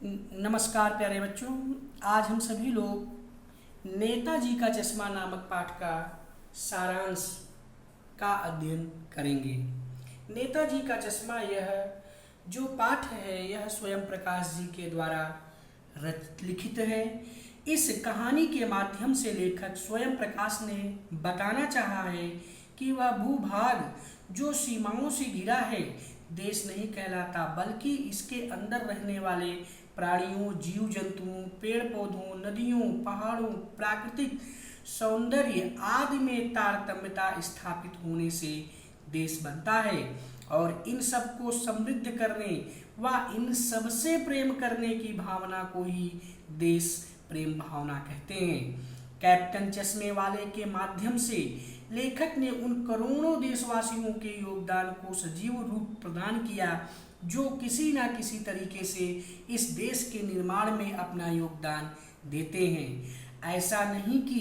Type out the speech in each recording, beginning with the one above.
नमस्कार प्यारे बच्चों। आज हम सभी लोग नेताजी का चश्मा नामक पाठ का सारांश का अध्ययन करेंगे। नेताजी का चश्मा यह जो पाठ है यह स्वयं प्रकाश जी के द्वारा लिखित है। इस कहानी के माध्यम से लेखक स्वयं प्रकाश ने बताना चाहा है कि वह भूभाग जो सीमाओं से घिरा है देश नहीं कहलाता, बल्कि इसके अंदर रहने वाले प्राणियों, जीव जंतुओं, पेड़ पौधों, नदियों, पहाड़ों, प्राकृतिक सौंदर्य आदि में तारतम्यता स्थापित होने से देश बनता है और इन सब को समृद्ध करने व इन सबसे प्रेम करने की भावना को ही देश प्रेम भावना कहते हैं। कैप्टन चश्मे वाले के माध्यम से लेखक ने उन करोड़ों देशवासियों के योगदान को सजीव रूप प्रदान किया जो किसी न किसी तरीके से इस देश के निर्माण में अपना योगदान देते हैं। ऐसा नहीं कि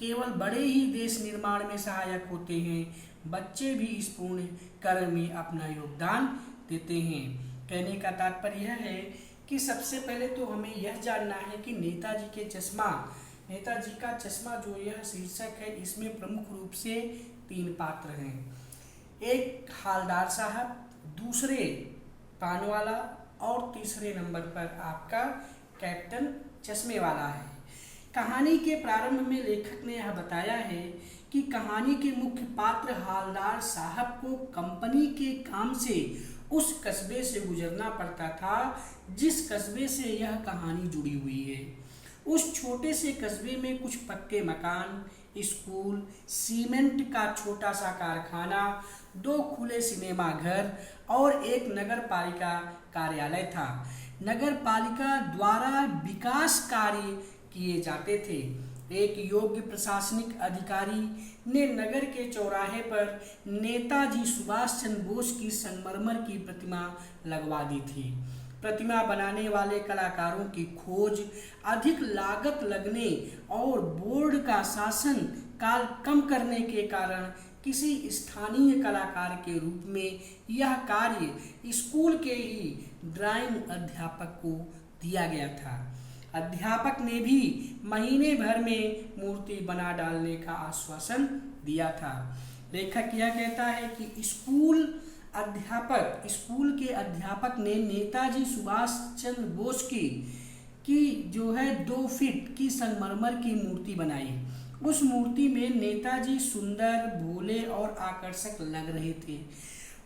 केवल बड़े ही देश निर्माण में सहायक होते हैं, बच्चे भी इस पूर्ण कर्म में अपना योगदान देते हैं। कहने का तात्पर्य यह है कि सबसे पहले तो हमें यह जानना है कि नेताजी का चश्मा जो यह शीर्षक है इसमें प्रमुख रूप से 3 पात्र हैं। एक हालदार साहब, दूसरे पानवाला और तीसरे नंबर पर आपका कैप्टन चश्मे वाला है। कहानी के प्रारंभ में लेखक ने यह बताया है कि कहानी के मुख्य पात्र हालदार साहब को कंपनी के काम से उस कस्बे से गुजरना पड़ता था जिस कस्बे से यह कहानी जुड़ी हुई है। उस छोटे से कस्बे में कुछ पक्के मकान, स्कूल, सीमेंट का छोटा सा कारखाना, 2 खुले सिनेमा घर और एक नगर पालिका कार्यालय था। नगर पालिका द्वारा विकास कार्य किए जाते थे। एक योग्य प्रशासनिक अधिकारी ने नगर के चौराहे पर नेताजी सुभाष चंद्र बोस की संगमरमर की प्रतिमा लगवा दी थी। प्रतिमा बनाने वाले कलाकारों की खोज, अधिक लागत लगने और बोर्ड का शासन काल कम करने के कारण किसी स्थानीय कलाकार के रूप में यह कार्य स्कूल के ही ड्राइंग अध्यापक को दिया गया था। अध्यापक ने भी महीने भर में मूर्ति बना डालने का आश्वासन दिया था। लेखक यह कहता है कि स्कूल के अध्यापक ने नेताजी सुभाष चंद्र बोस की जो है 2 फीट की संगमरमर की मूर्ति बनाई। उस मूर्ति में नेताजी सुंदर, भोले और आकर्षक लग रहे थे।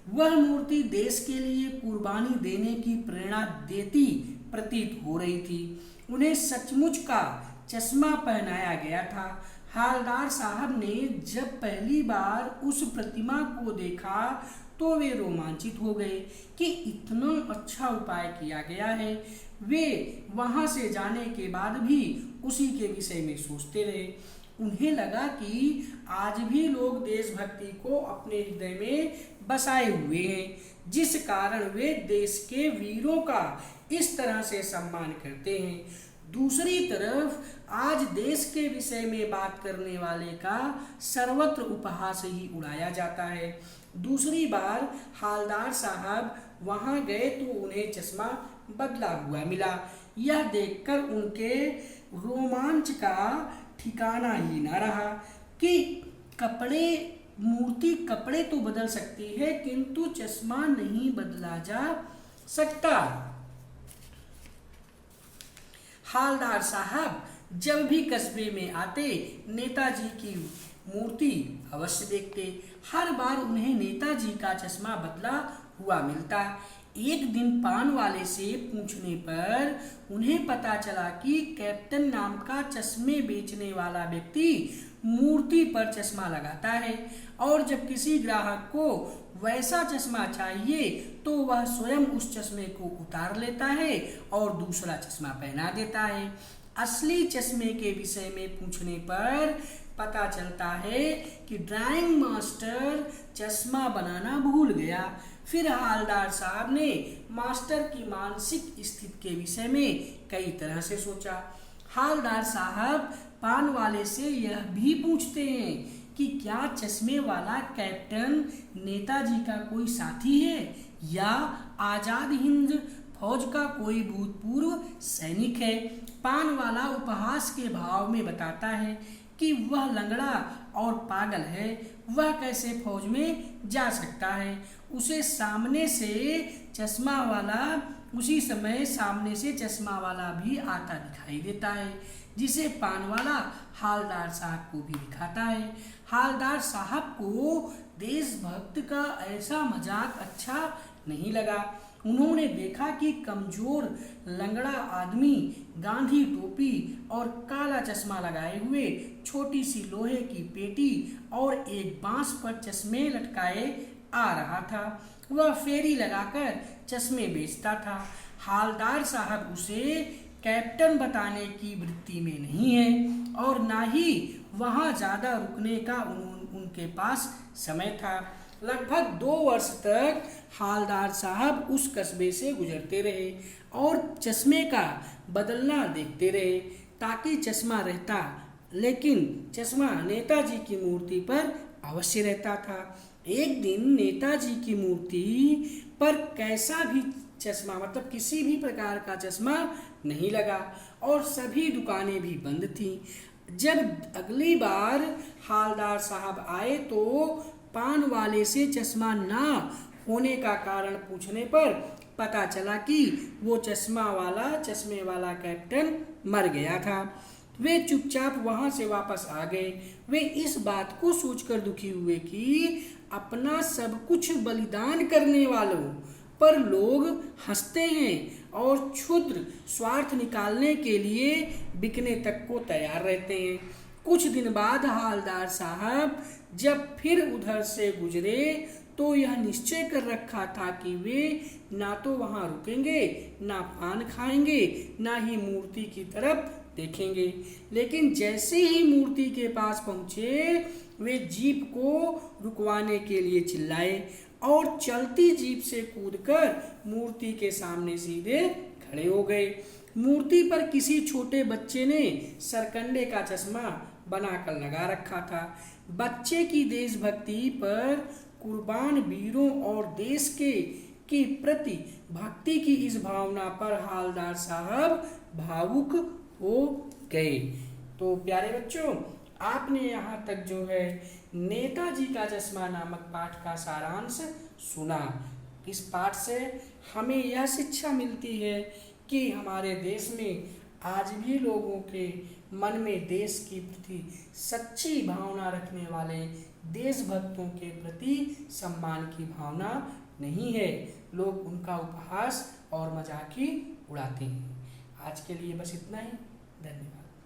वह मूर्ति देश के लिए कुर्बानी देने की प्रेरणा देती प्रतीत हो रही थी। उन्हें सचमुच का चश्मा पहनाया गया था। हालदार साहब ने जब पहली बार उस प्रतिमा को देखा तो वे रोमांचित हो गए कि इतना अच्छा उपाय किया गया है। वे वहां से जाने के बाद भी उसी के विषय में सोचते रहे। उन्हें लगा कि आज भी लोग देशभक्ति को अपने हृदय में बसाए हुए हैं, जिस कारण वे देश के वीरों का इस तरह से सम्मान करते हैं। दूसरी तरफ आज देश के विषय में बात करने वाले का सर्वत्र उपहास ही उड़ाया जाता है। दूसरी बार हालदार साहब वहां गए तो उन्हें चश्मा बदला हुआ मिला। यह देखकर उनके रोमांच का ठिकाना ही न रहा कि मूर्ति कपड़े तो बदल सकती है किंतु चश्मा नहीं बदला जा सकता। हालदार साहब जब भी कस्बे में आते नेताजी की मूर्ति अवश्य देखते। हर बार उन्हें नेताजी का चश्मा बदला हुआ मिलता। एक दिन पान वाले से पूछने पर उन्हें पता चला कि कैप्टन नाम का चश्मे बेचने वाला व्यक्ति मूर्ति पर चश्मा लगाता है और जब किसी ग्राहक को वैसा चश्मा चाहिए तो वह स्वयं उस चश्मे को उतार लेता है और दूसरा चश्मा पहना देता है। असली चश्मे के विषय में पूछने पर पता चलता है कि ड्राइंग मास्टर चश्मा बनाना भूल गया। फिर हालदार साहब ने मास्टर की मानसिक स्थिति के विषय में कई तरह से सोचा। हालदार साहब पान वाले से यह भी पूछते हैं कि क्या चश्मे वाला कैप्टन नेताजी का कोई साथी है या आजाद हिंद फौज का कोई भूतपूर्व सैनिक है। पान वाला उपहास के भाव में बताता है कि वह लंगड़ा और पागल है, वह कैसे फौज में जा सकता है। उसी समय सामने से चश्मा वाला भी आता दिखाई देता है, जिसे पान वाला हालदार साहब को भी दिखाता है। हालदार साहब को देशभक्त का ऐसा मजाक अच्छा नहीं लगा। उन्होंने देखा कि कमजोर लंगड़ा आदमी गांधी टोपी और काला चश्मा लगाए हुए छोटी सी लोहे की पेटी और एक बांस पर चश्मे लटकाए आ रहा था। वह फेरी लगाकर चश्मे बेचता था। हालदार साहब उसे कैप्टन बताने की वृत्ति में नहीं है और ना ही वहां ज्यादा रुकने का उनके पास समय था। लगभग 2 वर्ष तक हालदार साहब उस कस्बे से गुजरते रहे और चश्मे का बदलना देखते रहे ताकि चश्मा रहता, लेकिन चश्मा नेताजी की मूर्ति पर अवश्य रहता था। एक दिन नेताजी की मूर्ति पर कैसा भी चश्मा, मतलब किसी भी प्रकार का चश्मा नहीं लगा और सभी दुकानें भी बंद थीं। जब अगली बार हालदार साहब आए तो पान वाले से चश्मा ना होने का कारण पूछने पर पता चला कि वो चश्मे वाला कैप्टन मर गया था। वे चुपचाप वहां से वापस आ गए। वे इस बात को सोचकर दुखी हुए कि अपना सब कुछ बलिदान करने वालों पर लोग हंसते हैं और क्षुद्र स्वार्थ निकालने के लिए बिकने तक को तैयार रहते हैं। कुछ दिन बाद हालदार साहब जब फिर उधर से गुजरे तो यह निश्चय कर रखा था कि वे ना तो वहां रुकेंगे, ना पान खाएंगे, ना ही मूर्ति की तरफ देखेंगे। लेकिन जैसे ही मूर्ति के पास पहुंचे वे जीप को रुकवाने के लिए चिल्लाए और चलती जीप से कूदकर मूर्ति के सामने सीधे खड़े हो गए। मूर्ति पर किसी छोटे बच्चे ने सरकंडे का चश्मा बनाकर लगा रखा था। बच्चे की देशभक्ति पर, कुर्बान वीरों और देश के प्रति भक्ति की इस भावना पर हालदार साहब भावुक हो गए। तो प्यारे बच्चों, आपने यहाँ तक जो है नेताजी का चश्मा नामक पाठ का सारांश सुना। इस पाठ से हमें यह शिक्षा मिलती है कि हमारे देश में आज भी लोगों के मन में देश की प्रति सच्ची भावना रखने वाले देशभक्तों के प्रति सम्मान की भावना नहीं है। लोग उनका उपहास और मजाक ही उड़ाते हैं। आज के लिए बस इतना ही। धन्यवाद।